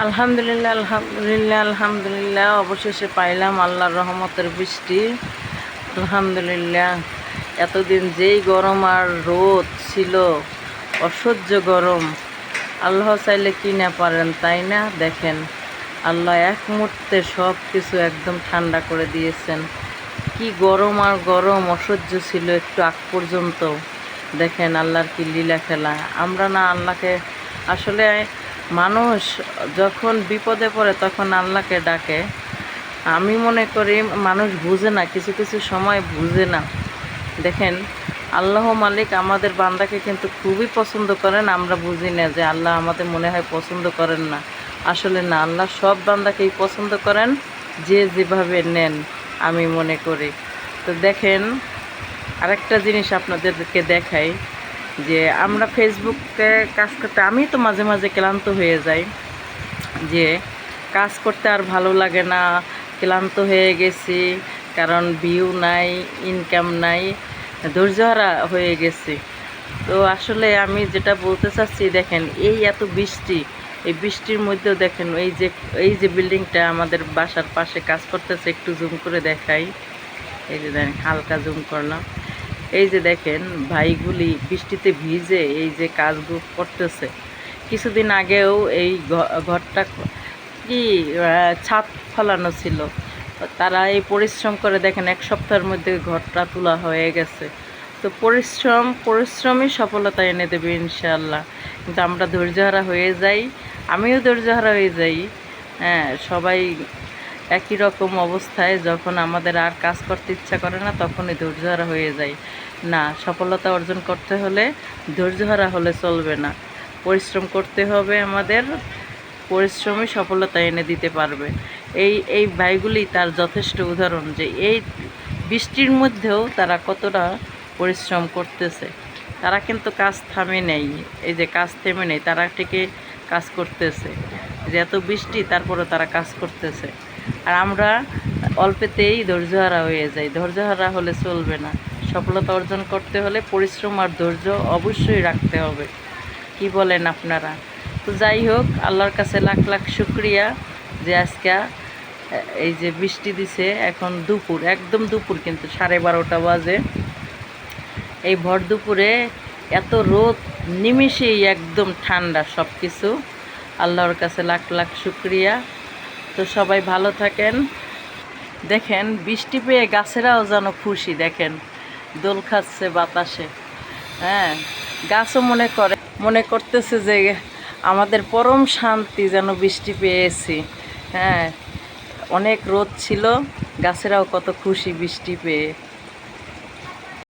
আলহামদুলিল্লাহ, আলহামদুলিল্লাহ, আলহামদুলিল্লাহ। অবশেষে পাইলাম আল্লাহর রহমতের বৃষ্টি। আলহামদুলিল্লাহ। এতদিন যেই গরম আর রোদ ছিল, অসহ্য গরম। আল্লাহ চাইলে কি না পারেন, তাই না? দেখেন, আল্লাহ এক মুহূর্তে সব কিছু একদম ঠান্ডা করে দিয়েছেন। কি গরম আর গরম, অসহ্য ছিল একটু আগ পর্যন্ত। দেখেন আল্লাহর কি লীলা খেলা। আমরা না আল্লাহকে আসলে, মানুষ যখন বিপদে পড়ে তখন আল্লাহকে ডাকে। আমি মনে করি মানুষ বুঝে না, কিছু কিছু সময় বুঝে না। দেখেন, আল্লাহ মালিক আমাদের বান্দাকে কিন্তু খুবই পছন্দ করেন। আমরা বুঝি না যে আল্লাহ আমাদের মনে হয় পছন্দ করেন না। আসলে না, আল্লাহ সব বান্দাকেই পছন্দ করেন, যে যেভাবে নেন, আমি মনে করি। তো দেখেন, আরেকটা জিনিস আপনাদেরকে দেখাই, যে আমরা ফেসবুকে কাজ করতে, আমি তো মাঝে মাঝে ক্লান্ত হয়ে যাই, যে কাজ করতে আর ভালো লাগে না, ক্লান্ত হয়ে গেছি, কারণ ভিউ নাই, ইনকাম নাই, ধৈর্যহারা হয়ে গেছি। তো আসলে আমি যেটা বলতে চাচ্ছি, দেখেন এই এত বৃষ্টি, এই বৃষ্টির মধ্যেও দেখেন এই যে বিল্ডিংটা আমাদের বাসার পাশে কাজ করতেছে, একটু জুম করে দেখাই। এই যে দেখেন, হালকা জুম করলাম। এই যে দেখেন, ভাইগুলি বৃষ্টিতে ভিজে এই যে কাজগুলো করতেছে। কিছুদিন আগেও এই ঘরটা কি ছাদ ফেলানো ছিল, তারা এই পরিশ্রম করে দেখেন এক সপ্তাহের মধ্যে ঘরটা তোলা হয়ে গেছে। তো পরিশ্রমই সফলতা এনে দেবে ইনশাআল্লাহ। কিন্তু আমরা ধৈর্যহারা হয়ে যাই, আমিও ধৈর্যহারা হয়ে যাই। হ্যাঁ, সবাই একই রকম অবস্থায়, যখন আমাদের আর কাজ করতে ইচ্ছা করে না তখনই ধৈর্যহারা হয়ে যায়। না, সফলতা অর্জন করতে হলে ধৈর্যহারা হলে চলবে না, পরিশ্রম করতে হবে আমাদের। পরিশ্রমই সফলতা এনে দিতে পারবে। এই ভাইগুলি তার যথেষ্ট উদাহরণ, যে এই বৃষ্টির মধ্যেও তারা কতটা পরিশ্রম করতেছে। তারা কিন্তু কাজ থামে নেই, এই যে কাজ থেমে নেই, তারা ঠিকই কাজ করতেছে। যে এত বৃষ্টি, তারপরে তারা কাজ করতেছে। আর আমরা অল্পেতেই ধৈর্যহারা হয়ে যাই। ধৈর্যহারা হলে চলবে না, সফলতা অর্জন করতে হলে পরিশ্রম আর ধৈর্য অবশ্যই রাখতে হবে। কি বলেন আপনারা? তো যাই হোক, আল্লাহর কাছে লাখ লাখ শুক্রিয়া যে আজকে এই যে বৃষ্টি দিছে। এখন দুপুর, একদম দুপুর, কিন্তু 12:30 বাজে। এই ভর দুপুরে এত রোদ, নিমিষেই একদম ঠান্ডা সব কিছু। আল্লাহর কাছে লাখ লাখ শুক্রিয়া। তো সবাই ভালো থাকেন। দেখেন, বৃষ্টি পেয়ে গাছেরাও যেন খুশি, দেখেন দোল খাচ্ছে বাতাসে। হ্যাঁ, গাছও মনে করতেছে যে আমাদের পরম শান্তি, যেন বৃষ্টি পেয়েছি। হ্যাঁ, অনেক রোদ ছিল, গাছেরাও কত খুশি বৃষ্টি পেয়ে।